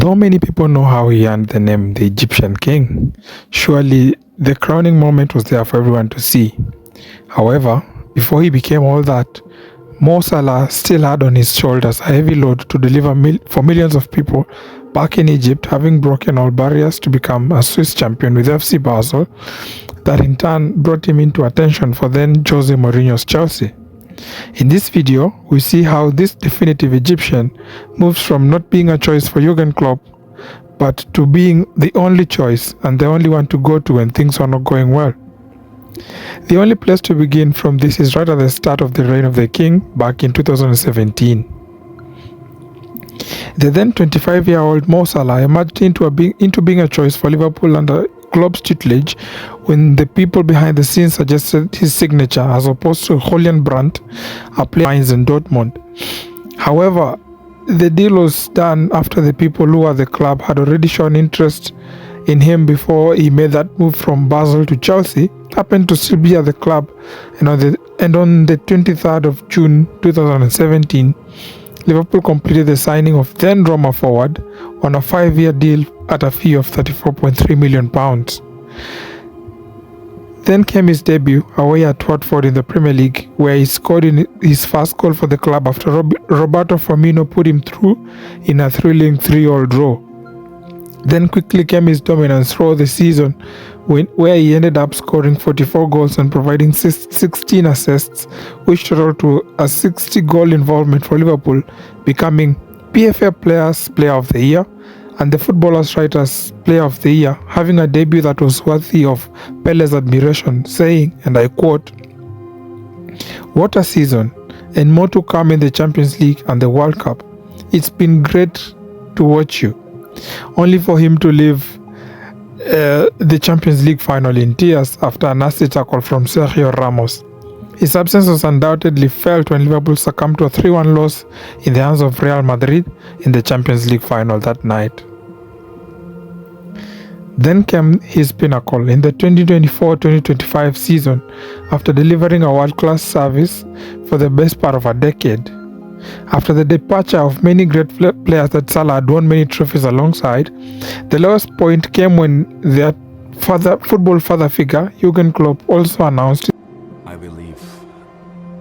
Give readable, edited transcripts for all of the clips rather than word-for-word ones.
Though many people know how he earned the name the Egyptian King, surely the crowning moment was there for everyone to see. However, before he became all that, Mo Salah still had on his shoulders a heavy load to deliver for millions of people back in Egypt, having broken all barriers to become a Swiss champion with FC Basel, that in turn brought him into attention for then Jose Mourinho's Chelsea. In this video, we see how this definitive Egyptian moves from not being a choice for Jurgen Klopp, but to being the only choice and the only one to go to when things are not going well. The only place to begin from this is right at the start of the reign of the king back in 2017. The then 25-year-old Mo Salah emerged into being a choice for Liverpool under Klopp's tutelage when the people behind the scenes suggested his signature as opposed to Julian Brandt, a player in Dortmund. However, the deal was done after the people who are the club had already shown interest in him before he made that move from Basel to Chelsea, happened to still be at the club, and on the 23rd of June 2017, Liverpool completed the signing of then Roma forward on a 5-year deal at a fee of £34.3 million. Then came his debut away at Watford in the Premier League, where he scored in his first goal for the club after Roberto Firmino put him through in a thrilling 3-all draw. Then quickly came his dominance throughout the season, where he ended up scoring 44 goals and providing 16 assists, which totaled to a 60-goal involvement for Liverpool, becoming PFA Players Player of the Year and the Footballers Writers Player of the Year, having a debut that was worthy of Pele's admiration, saying, and I quote, "What a season, and more to come in the Champions League and the World Cup. It's been great to watch you," only for him to leave the Champions League final in tears after a nasty tackle from Sergio Ramos. His absence was undoubtedly felt when Liverpool succumbed to a 3-1 loss in the hands of Real Madrid in the Champions League final that night. Then came his pinnacle in the 2024-2025 season after delivering a world-class service for the best part of a decade. After the departure of many great players that Salah had won many trophies alongside, the lowest point came when their football father figure, Jurgen Klopp, also announced I will leave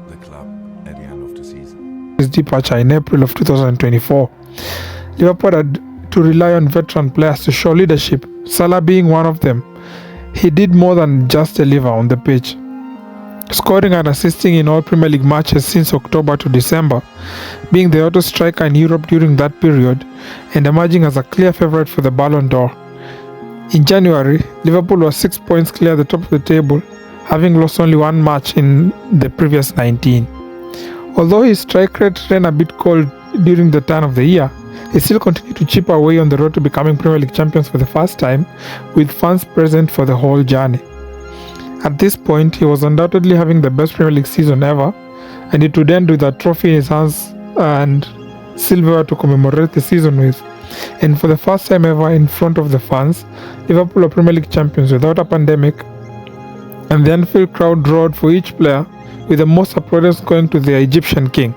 the club at the end of the season. His departure in April of 2024. Liverpool had to rely on veteran players to show leadership, Salah being one of them. He did more than just deliver on the pitch, scoring and assisting in all Premier League matches since October to December, being the auto striker in Europe during that period, and emerging as a clear favourite for the Ballon d'Or. In January, Liverpool was 6 points clear at the top of the table, having lost only one match in the previous 19. Although his strike rate ran a bit cold during the turn of the year, he still continued to chip away on the road to becoming Premier League champions for the first time, with fans present for the whole journey. At this point, he was undoubtedly having the best Premier League season ever, and it would end with a trophy in his hands and silverware to commemorate the season with. And for the first time ever in front of the fans, Liverpool are Premier League champions without a pandemic, and the Anfield crowd roared for each player, with the most applause going to the Egyptian king.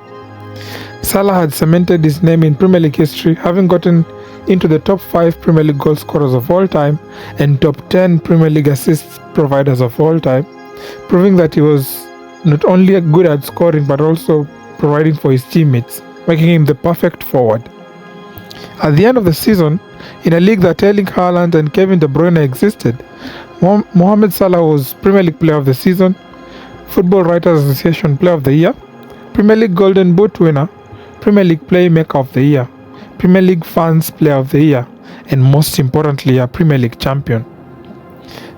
Salah had cemented his name in Premier League history, having gotten into the top 5 Premier League goal scorers of all time and top 10 Premier League assist providers of all time, proving that he was not only good at scoring but also providing for his teammates, making him the perfect forward. At the end of the season, in a league that Erling Haaland and Kevin De Bruyne existed, Mohamed Salah was Premier League Player of the Season, Football Writers Association Player of the Year, Premier League Golden Boot winner, Premier League Playmaker of the Year, Premier League Fans Player of the Year, and most importantly, a Premier League champion.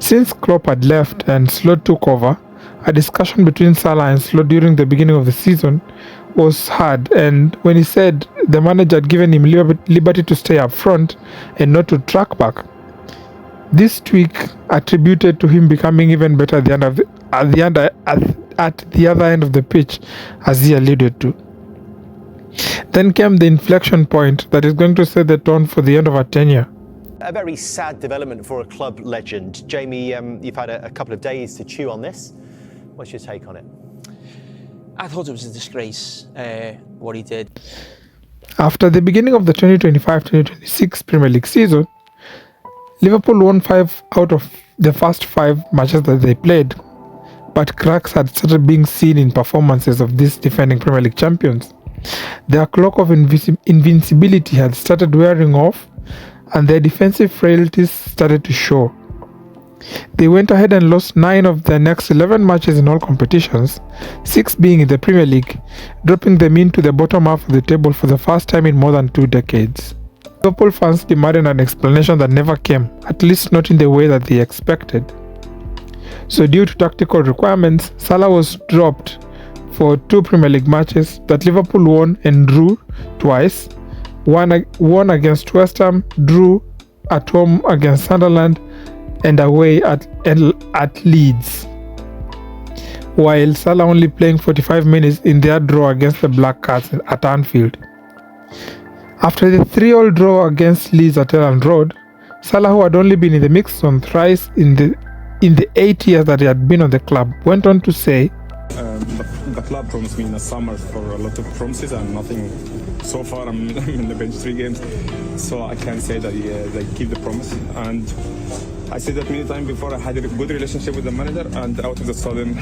Since Klopp had left and Slot took over, a discussion between Salah and Slot during the beginning of the season was had, and when he said the manager had given him liberty to stay up front and not to track back, this tweak attributed to him becoming even better at the other end of the pitch, as he alluded to. Then came the inflection point that is going to set the tone for the end of our tenure. A very sad development for a club legend. Jamie, you've had a couple of days to chew on this. What's your take on it? I thought it was a disgrace, what he did. After the beginning of the 2025-2026 Premier League season, Liverpool won 5 out of the first 5 matches that they played, but cracks had started being seen in performances of these defending Premier League champions. Their cloak of invincibility had started wearing off, and their defensive frailties started to show. They went ahead and lost 9 of their next 11 matches in all competitions, 6 being in the Premier League, dropping them into the bottom half of the table for the first time in more than 2 decades. Liverpool fans demanded an explanation that never came, at least not in the way that they expected. So due to tactical requirements, Salah was dropped for 2 Premier League matches that Liverpool won and drew twice, won against West Ham, drew at home against Sunderland, and away at Leeds, while Salah only playing 45 minutes in their draw against the Black Cats at Anfield. After the 3-3 draw against Leeds at Elland Road, Salah, who had only been in the mix zone thrice in the 8 years that he had been on the club, went on to say, the club promised me in the summer for a lot of promises and nothing. So far, I'm in the bench 3 games, so I can say that they keep the promise. And I said that many times before. I had a good relationship with the manager, and out of the sudden,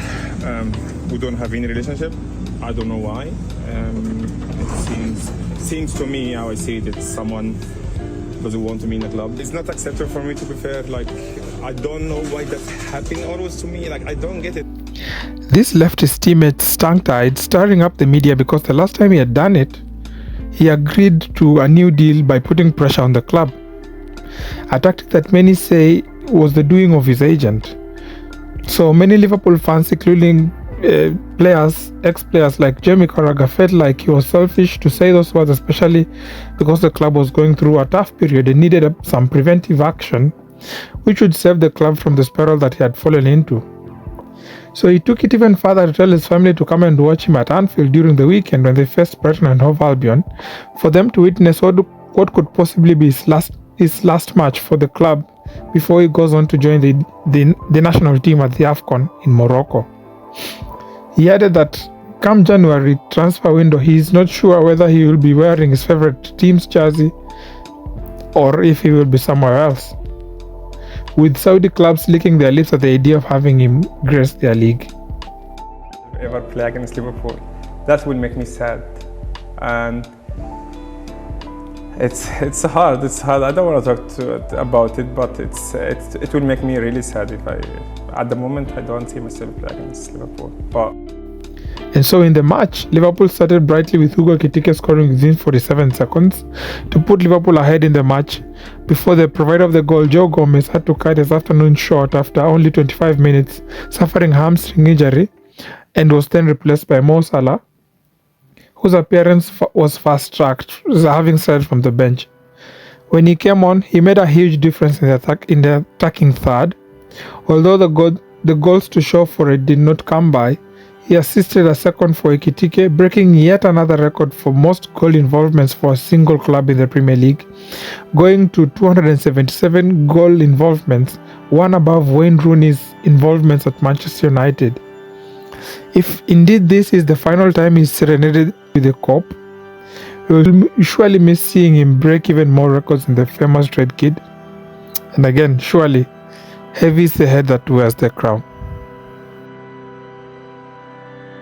we don't have any relationship. I don't know why. It seems to me, how I see it, it's someone doesn't want to be in the club. It's not acceptable for me, to be fair. Like, I don't know why that's happening always to me. Like, I don't get it. This left his teammates tongue-tied, stirring up the media because the last time he had done it, he agreed to a new deal by putting pressure on the club. A tactic that many say was the doing of his agent. So many Liverpool fans, including ex-players like Jamie Carragher, felt like he was selfish to say those words, especially because the club was going through a tough period and needed some preventive action, which would save the club from the spiral that he had fallen into. So he took it even further to tell his family to come and watch him at Anfield during the weekend when they faced Brighton and Hove Albion, for them to witness what could possibly be his last match for the club before he goes on to join the national team at the AFCON in Morocco. He added that come January transfer window, he is not sure whether he will be wearing his favorite team's jersey or if he will be somewhere else, with Saudi clubs licking their lips at the idea of having him grace their league. Ever play against Liverpool, that will make me sad, and it's hard. I don't want to talk about it, but it will make me really sad if at the moment I don't see myself play against Liverpool. And so in the match, Liverpool started brightly with Hugo Ekitike scoring within 47 seconds to put Liverpool ahead in the match, before the provider of the goal, Joe Gomez, had to cut his afternoon short after only 25 minutes, suffering hamstring injury, and was then replaced by Mo Salah, whose appearance was fast-tracked, having started from the bench. When he came on, he made a huge difference in the attacking third. Although the goals to show for it did not come by, he assisted a second for Ekitike, breaking yet another record for most goal involvements for a single club in the Premier League, going to 277 goal involvements, one above Wayne Rooney's involvements at Manchester United. If indeed this is the final time he's serenaded with the Cop, we will surely miss seeing him break even more records in the famous Red Kid. And again, surely, heavy is the head that wears the crown.